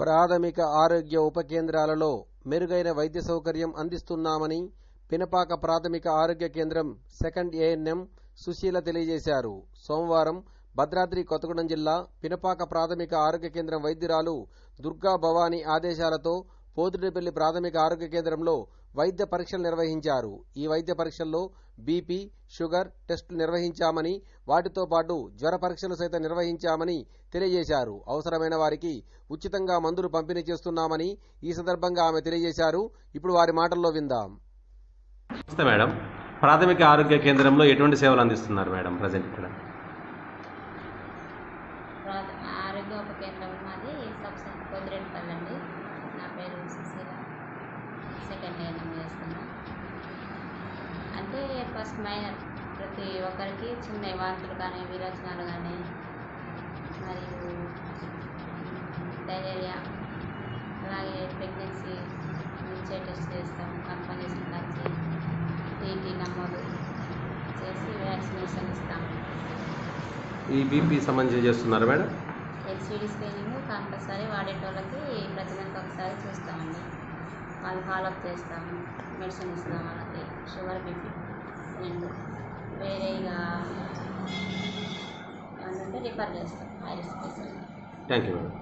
ప్రాథమిక ఆరోగ్య ఉప కేంద్రాలలో మెరుగైన వైద్య సౌకర్యం అందిస్తున్నామని పినపాక ప్రాథమిక ఆరోగ్య కేంద్రం సెకండ్ ఏఎన్ఎం సుశీల తెలియజేశారు. సోమవారం భద్రాద్రి కొత్తగూడెం జిల్లా పినపాక ప్రాథమిక ఆరోగ్య కేంద్రం వైద్యురాలు దుర్గా భవానీ ఆదేశాలతో పోతుడిపల్లి ప్రాథమిక ఆరోగ్య కేంద్రంలో వైద్య పరీక్షలు నిర్వహించారు. ఈ వైద్య పరీక్షల్లో బీపీ, షుగర్ టెస్టులు నిర్వహించామని, వాటితో పాటు జ్వర పరీక్షలు సైతం నిర్వహించామని తెలియజేశారు. అవసరమైన వారికి ఉచితంగా మందులు పంపిణీ చేస్తున్నామని ఈ సందర్భంగా ఆమె తెలియజేశారు. ఇప్పుడు వారి మాటల్లో విందాం. నమస్తే మేడం, ప్రాథమిక ఆరోగ్య కేంద్రంలో ఎటువంటి సేవలు అందిస్తున్నారు మేడం ప్రజెంట్ ఇక్కడ? ఆరోగ్య ఉప కేంద్రం మాది కొద్దిరెడ్డిపల్లి అండి. నా పేరు సుశీల, సెకండ్ ఏఎన్ఎం చేస్తున్నా. అంటే ఫస్ట్ మైనర్ ప్రతి ఒక్కరికి చిన్న వాంతులు కానీ, విరోచనాలు కానీ, మరియు డయేరియా, అలాగే ప్రెగ్నెన్సీ నుంచే టెస్ట్ చేస్తాం. కన్ఫర్మ్ చేసిన వచ్చి టీటీ నమోదు చేసి వ్యాక్సినేషన్ ఇస్తాం. ఈ బీపీ సంబంధించి చేస్తున్నారు మేడం? హెచ్సిడి స్క్రీనింగ్ కంపల్సరీ వాడేటోళ్ళకి ప్రతి నెలకు ఒకసారి చూస్తామండి. వాళ్ళు ఫాలోఅప్ చేస్తాము, మెడిసిన్ ఇస్తాం వాళ్ళకి. షుగర్, బీపీ రెండు వేరే ఇక ఏమంటే రిఫర్ చేస్తాం hair special. Thank you madam.